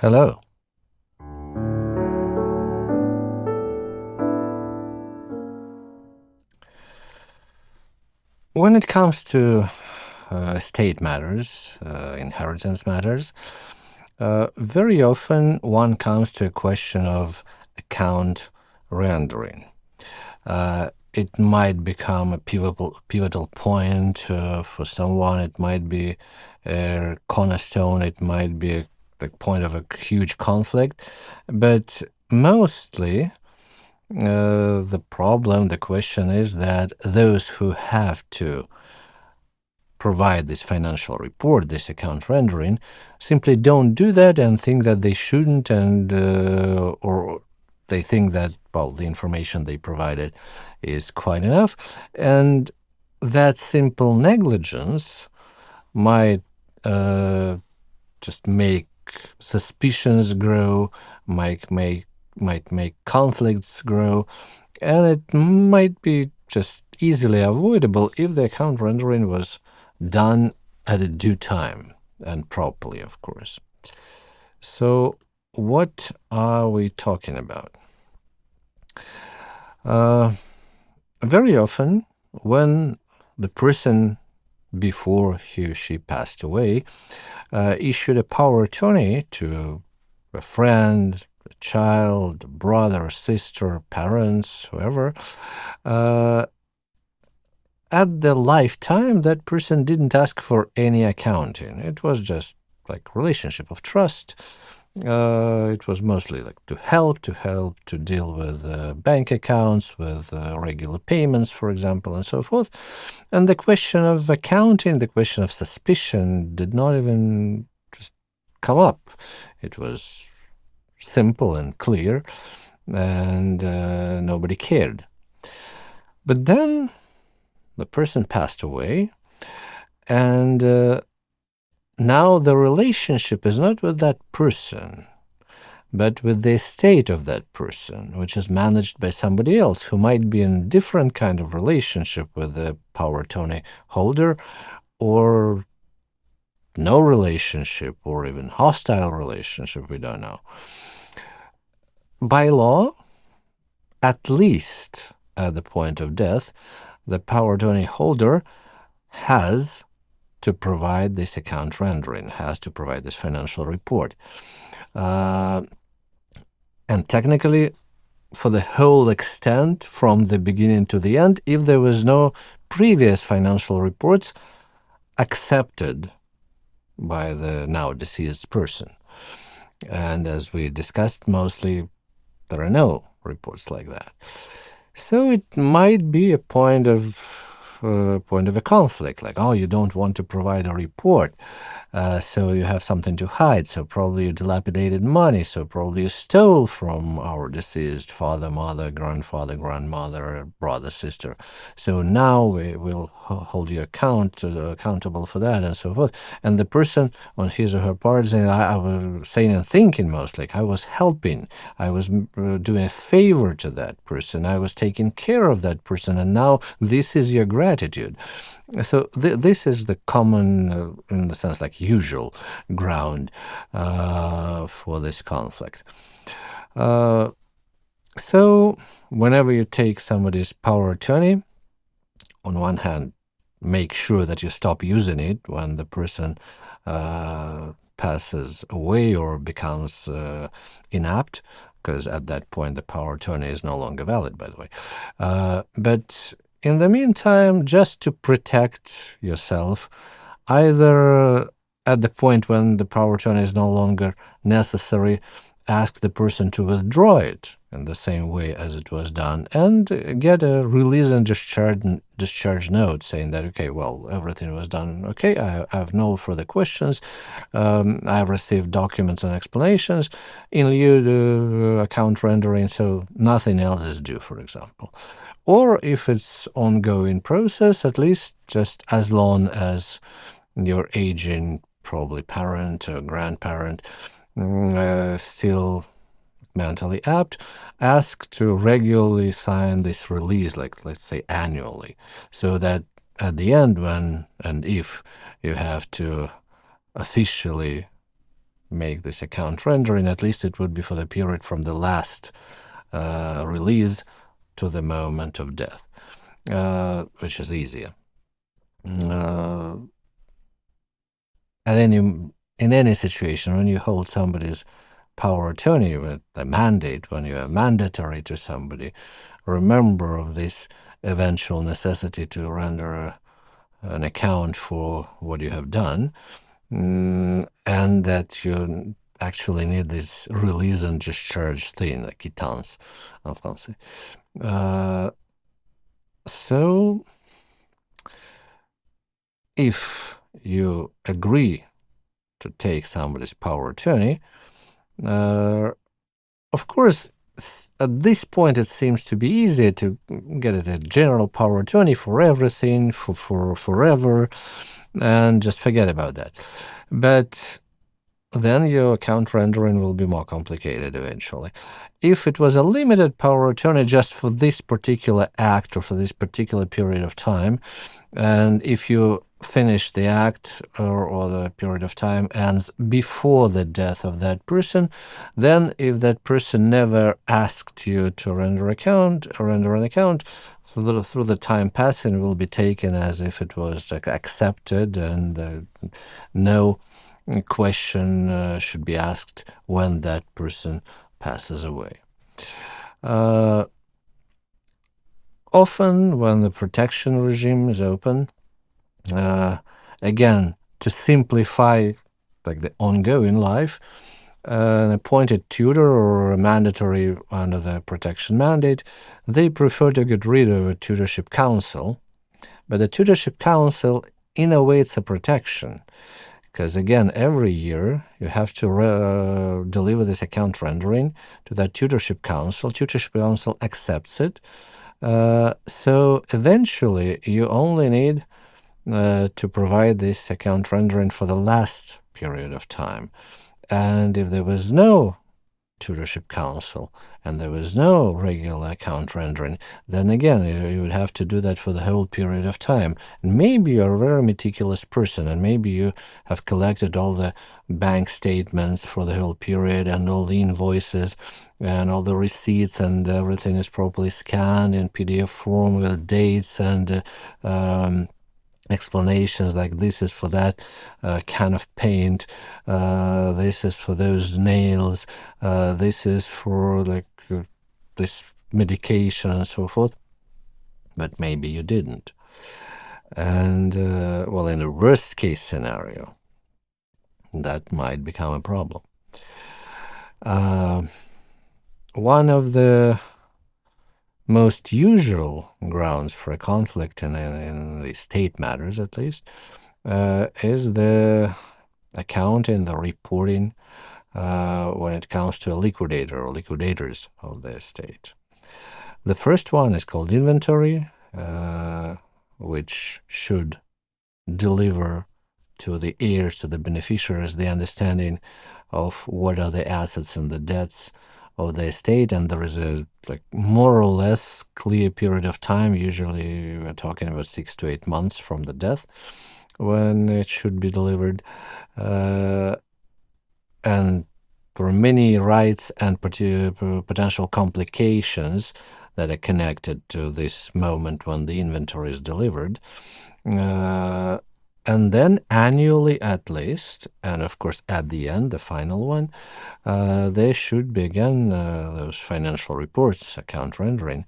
Hello. When it comes to estate matters, inheritance matters, very often one comes to a question of account rendering. It might become a pivotal point for someone. It might be a cornerstone. It might be the point of a huge conflict. But mostly, the question is that those who have to provide this financial report, this account rendering, simply don't do that and think that they shouldn't, or they think that, well, the information they provided is quite enough. And that simple negligence might just make suspicions grow, might make conflicts grow, and it might be just easily avoidable if the account rendering was done at a due time and properly, of course. So what are we talking about? Very often, when the person before he or she passed away issued a power of attorney to a friend, a child, brother, sister, parents, whoever, at the lifetime, that person didn't ask for any accounting. It was just like relationship of trust. It was mostly like to help to deal with bank accounts, with regular payments, for example, and so forth. And the question of accounting, the question of suspicion did not even just come up. It was simple and clear, and nobody cared. But then the person passed away, and now the relationship is not with that person, but with the estate of that person, which is managed by somebody else who might be in a different kind of relationship with the power of attorney holder, or no relationship, or even hostile relationship, we don't know. By law, at least at the point of death, the power of attorney holder has to provide this account rendering, has to provide this financial report. And technically, for the whole extent, from the beginning to the end, if there was no previous financial reports accepted by the now deceased person. And as we discussed, mostly there are no reports like that. So it might be a point of a conflict, like, oh, you don't want to provide a report, so you have something to hide, so probably you dilapidated money, so probably you stole from our deceased father, mother, grandfather, grandmother, brother, sister, so now we will hold you accountable for that, and so forth. And the person on his or her part saying, I was saying and thinking most like, I was helping, I was doing a favor to that person, I was taking care of that person, and now this is your gratitude. So this is the common, in the sense like usual ground for this conflict. So whenever you take somebody's power of attorney, on one hand, make sure that you stop using it when the person passes away or becomes inapt, because at that point the power of attorney is no longer valid, by the way. But in the meantime, just to protect yourself, either at the point when the power of attorney is no longer necessary, ask the person to withdraw it in the same way as it was done, and get a release and discharge note saying that, okay, well, everything was done okay, I have no further questions, I've received documents and explanations in lieu to account rendering, so nothing else is due, for example. Or if it's ongoing process, at least just as long as your aging, probably parent or grandparent, still mentally apt, ask to regularly sign this release, like let's say annually, so that at the end, when and if you have to officially make this account rendering, at least it would be for the period from the last release to the moment of death, which is easier. In any situation, when you hold somebody's power of attorney with a mandate, when you are mandatory to somebody, remember of this eventual necessity to render an account for what you have done, and that you actually need this release and discharge thing, like quittance en français. So if you agree to take somebody's power of attorney, of course, at this point it seems to be easier to get a general power of attorney for everything, for forever, and just forget about that. But then your account rendering will be more complicated eventually. If it was a limited power of attorney just for this particular act or for this particular period of time, and if you finish the act or the period of time ends before the death of that person, then if that person never asked you to render an account, through the time passing, it will be taken as if it was accepted, and no question should be asked when that person passes away. Often when the protection regime is open, again, to simplify the ongoing life, an appointed tutor or a mandatory under the protection mandate, they prefer to get rid of a tutorship council. But the tutorship council, in a way, it's a protection. Because again, every year you have to deliver this account rendering to that tutorship council. Tutorship council accepts it. So eventually you only need to provide this account rendering for the last period of time. And if there was no tutorship council and there was no regular account rendering, then again you would have to do that for the whole period of time. And maybe you're a very meticulous person, and maybe you have collected all the bank statements for the whole period and all the invoices and all the receipts, and everything is properly scanned in PDF form with dates and explanations, like this is for that can of paint, this is for those nails, this is for this medication and so forth. But maybe you didn't. And well, in the worst case scenario, that might become a problem. One of the most usual grounds for a conflict in the state matters, at least, is the accounting, the reporting when it comes to a liquidator or liquidators of the estate. The first one is called inventory, which should deliver to the heirs, to the beneficiaries, the understanding of what are the assets and the debts of the estate, and there is a more or less clear period of time. Usually we're talking about 6 to 8 months from the death when it should be delivered, and there are many rights and potential complications that are connected to this moment when the inventory is delivered. And then annually at least, and of course at the end, the final one, there should be again those financial reports, account rendering,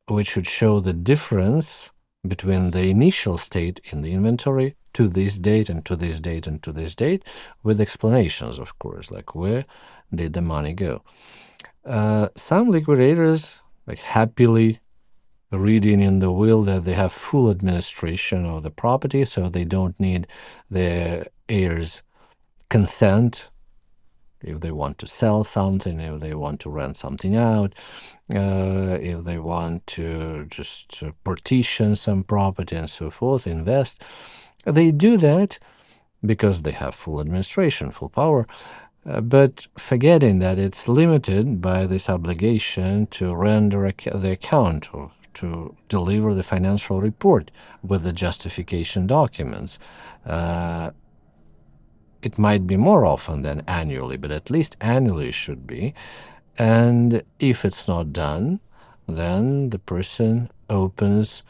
which should show the difference between the initial state in the inventory to this date and to this date and to this date, with explanations, of course, like where did the money go. Some liquidators happily reading in the will that they have full administration of the property, so they don't need the heirs' consent if they want to sell something, if they want to rent something out, if they want to just partition some property and so forth, invest. They do that because they have full administration, full power, but forgetting that it's limited by this obligation to render the account or to deliver the financial report with the justification documents. It might be more often than annually, but at least annually should be. And if it's not done, then the person opens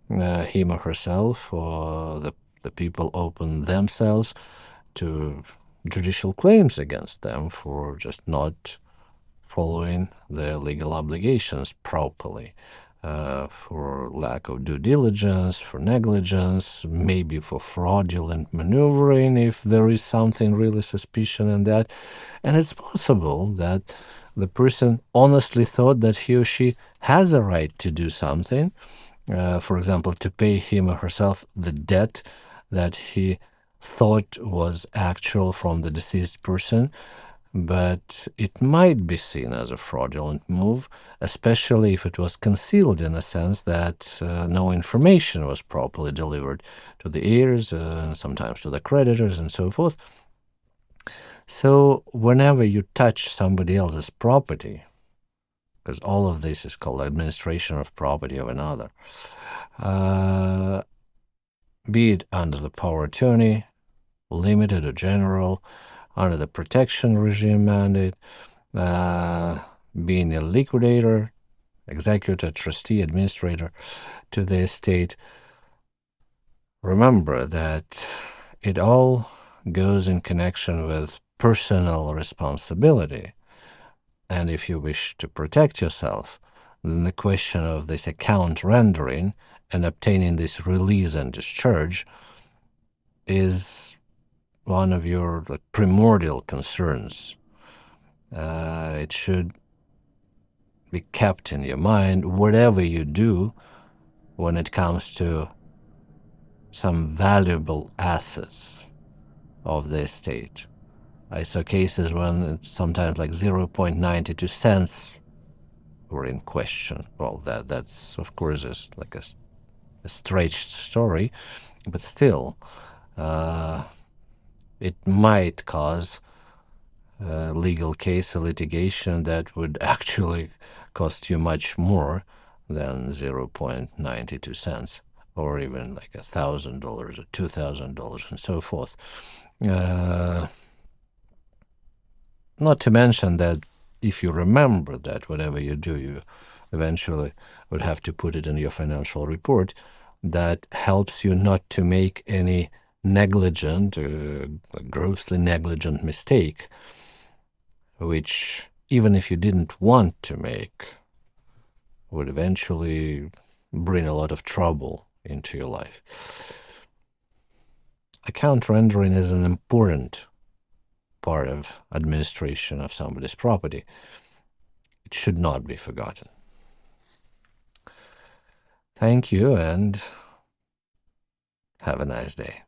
him or herself, or the people open themselves to judicial claims against them for just not following their legal obligations properly, for lack of due diligence, for negligence, maybe for fraudulent maneuvering if there is something really suspicious in that. And it's possible that the person honestly thought that he or she has a right to do something, for example, to pay him or herself the debt that he thought was actual from the deceased person, but it might be seen as a fraudulent move, especially if it was concealed in a sense that no information was properly delivered to the heirs, sometimes to the creditors, and so forth. So whenever you touch somebody else's property, because all of this is called administration of property of another, be it under the power of attorney, limited or general, under the protection regime mandate, being a liquidator, executor, trustee, administrator to the estate, remember that it all goes in connection with personal responsibility. And if you wish to protect yourself, then the question of this account rendering and obtaining this release and discharge is one of your primordial concerns. It should be kept in your mind, whatever you do when it comes to some valuable assets of the estate. I saw cases when it's sometimes like 0.92 cents were in question. Well, that's of course is like a stretched story, but still, it might cause a legal case, a litigation that would actually cost you much more than 0.92 cents, or even like $1,000 or $2,000 and so forth. Not to mention that if you remember that whatever you do, you eventually would have to put it in your financial report, that helps you not to make any negligent, grossly negligent mistake, which even if you didn't want to make, would eventually bring a lot of trouble into your life. Account rendering is an important part of administration of somebody's property. It should not be forgotten. Thank you, and have a nice day.